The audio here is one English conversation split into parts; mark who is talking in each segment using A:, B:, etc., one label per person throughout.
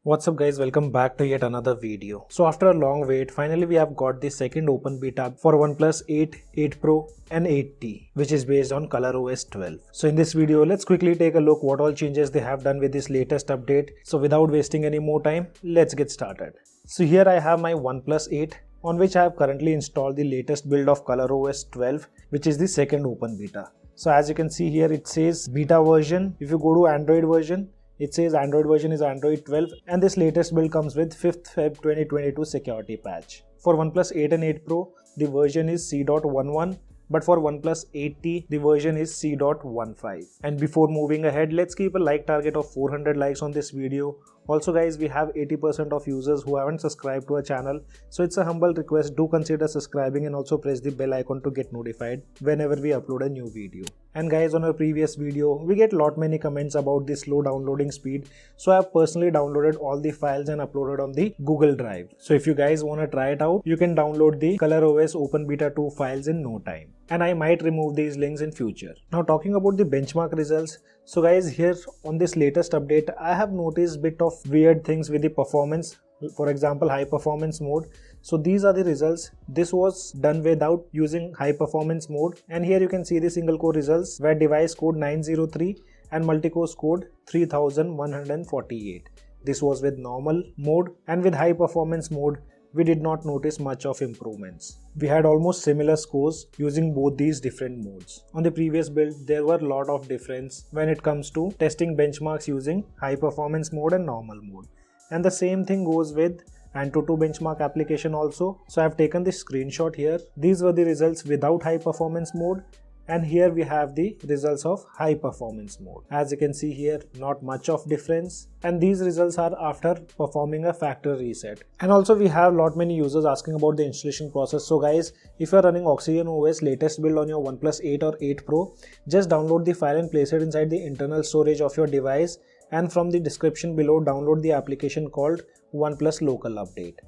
A: What's up guys, welcome back to yet another video. So after a long wait, finally we have got the second open beta for Oneplus 8, 8 Pro and 8T, which is based on ColorOS 12. So in this video, let's quickly take a look what all changes they have done with this latest update. So without wasting any more time, let's get started. So here I have my Oneplus 8 on which I have currently installed the latest build of ColorOS 12, which is the second open beta. So as you can see here, it says beta version. If you go to Android version, it says Android version is Android 12 and this latest build comes with 5th Feb 2022 security patch. For OnePlus 8 and 8 Pro, the version is C.11, but for OnePlus 8T, the version is C.15. And before moving ahead, let's keep a like target of 400 likes on this video. Also guys, we have 80% of users who haven't subscribed to our channel, so it's a humble request, do consider subscribing and also press the bell icon to get notified whenever we upload a new video. And guys, on our previous video, we get many comments about the slow downloading speed, so I have personally downloaded all the files and uploaded on the Google Drive. So if you guys want to try it out, you can download the ColorOS Open Beta 2 files in no time. And I might remove these links in future. Now talking about the benchmark results, so guys, here on this latest update, I have noticed bit of weird things with the performance. For example, high performance mode. So these are the results. This was done without using high performance mode, and here you can see the single core results where device code 903 and multi-core scored 3148. This was with normal mode, and with high performance mode we did not notice much of improvements. We had almost similar scores using both these different modes. On the previous build, there were a lot of difference when it comes to testing benchmarks using high performance mode and normal mode. And the same thing goes with AnTuTu benchmark application also. So I have taken this screenshot here. These were the results without high performance mode, and here we have the results of high performance mode. As you can see here, not much of difference, and these results are after performing a factory reset. And also we have many users asking about the installation process. So guys, if you are running OxygenOS latest build on your OnePlus 8 or 8 Pro, just download the file and place it inside the internal storage of your device, and from the description below download the application called OnePlus Local Update.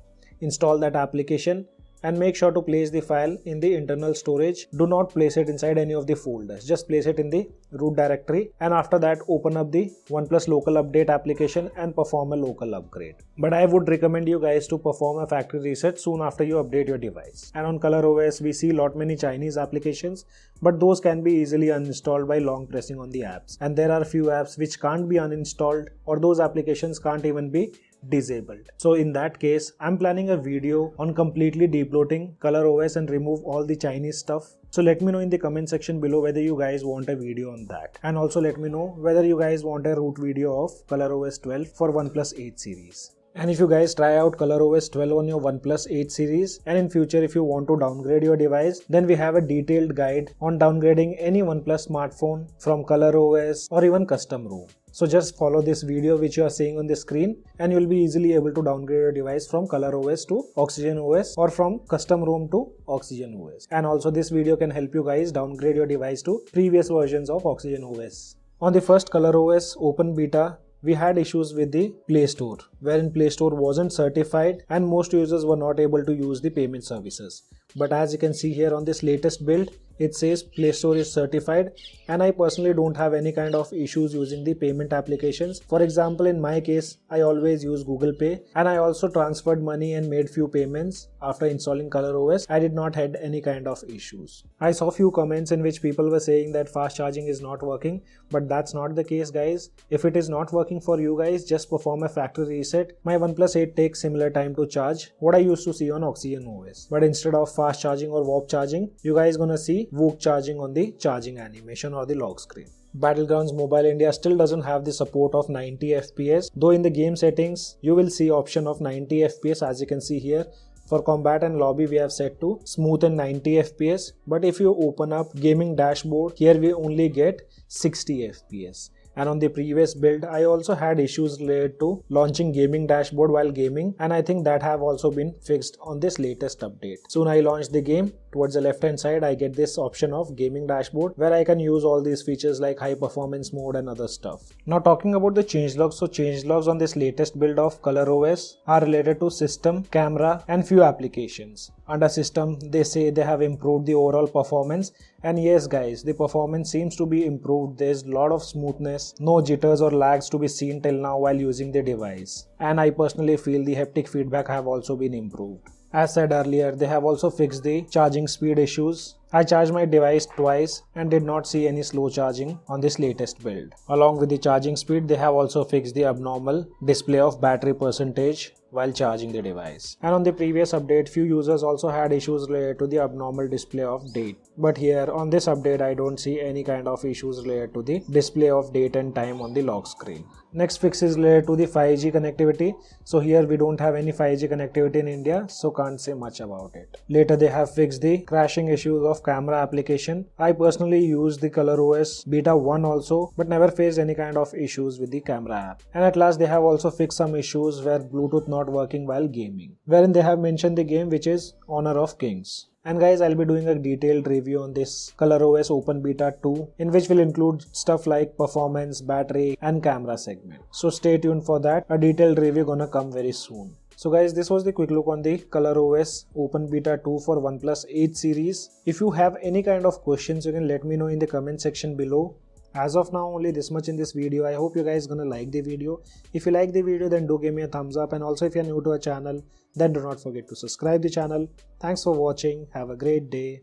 A: Install that application and make sure to place the file in the internal storage. Do not place it inside any of the folders, just place it in the root directory, and after that open up the OnePlus Local Update application and perform a local upgrade. But I would recommend you guys to perform a factory reset soon after you update your device. And on ColorOS we see many Chinese applications, but those can be easily uninstalled by long pressing on the apps, and there are a few apps which can't be uninstalled, or those applications can't even be disabled. So in that case, I'm planning a video on completely debloating ColorOS and remove all the Chinese stuff. So let me know in the comment section below whether you guys want a video on that, and also let me know whether you guys want a root video of ColorOS 12 for OnePlus 8 series. And if you guys try out ColorOS 12 on your OnePlus 8 series, and in future if you want to downgrade your device, then we have a detailed guide on downgrading any OnePlus smartphone from ColorOS or even custom ROM. So just follow this video which you are seeing on the screen, and you will be easily able to downgrade your device from ColorOS to OxygenOS or from custom ROM to OxygenOS. And also this video can help you guys downgrade your device to previous versions of OxygenOS. On the first ColorOS open beta, we had issues with the Play Store, wherein Play Store wasn't certified and most users were not able to use the payment services. But as you can see here on this latest build, it says Play Store is certified, and I personally don't have any kind of issues using the payment applications. For example, in my case, I always use Google Pay, and I also transferred money and made few payments after installing ColorOS. I did not had any kind of issues. I saw few comments in which people were saying that fast charging is not working, but that's not the case guys. If it is not working for you guys, just perform a factory reset. My OnePlus 8 takes similar time to charge what I used to see on OxygenOS, but instead of fast charging or warp charging, you guys gonna see VOOC charging on the charging animation or the lock screen. Battlegrounds Mobile India still doesn't have the support of 90 FPS, though in the game settings you will see option of 90 FPS as you can see here. For combat and lobby we have set to smooth and 90 FPS, but if you open up gaming dashboard, here we only get 60 FPS. And on the previous build, I also had issues related to launching gaming dashboard while gaming, and I think that have also been fixed on this latest update. Soon I launch the game, towards the left hand side I get this option of gaming dashboard where I can use all these features like high performance mode and other stuff. Now talking about the changelogs, so changelogs on this latest build of ColorOS are related to system, camera and few applications. Under system, they say they have improved the overall performance, and yes guys, the performance seems to be improved. There's a lot of smoothness, no jitters or lags to be seen till now while using the device, and I personally feel the haptic feedback have also been improved. As said earlier, they have also fixed the charging speed issues. I charged my device twice and did not see any slow charging on this latest build. Along with the charging speed, they have also fixed the abnormal display of battery percentage while charging the device. And on the previous update, few users also had issues related to the abnormal display of date. But here on this update, I don't see any kind of issues related to the display of date and time on the lock screen. Next fix is related to the 5G connectivity. So here we don't have any 5G connectivity in India, so can't say much about it. Later they have fixed the crashing issues of camera application. I personally used the ColorOS beta 1 also, but never faced any kind of issues with the camera app. And at last they have also fixed some issues where Bluetooth not working while gaming, wherein they have mentioned the game which is Honor of Kings. And guys, I'll be doing a detailed review on this ColorOS Open Beta 2, in which will include stuff like performance, battery and camera segment. So stay tuned for that. A detailed review gonna come very soon. So guys, this was the quick look on the ColorOS Open Beta 2 for OnePlus 8 series. If you have any kind of questions, you can let me know in the comment section below. As of now, only this much in this video. I hope you guys gonna like the video. If you like the video, then do give me a thumbs up, and also if you're new to our channel, then do not forget to subscribe the channel. Thanks for watching. Have a great day.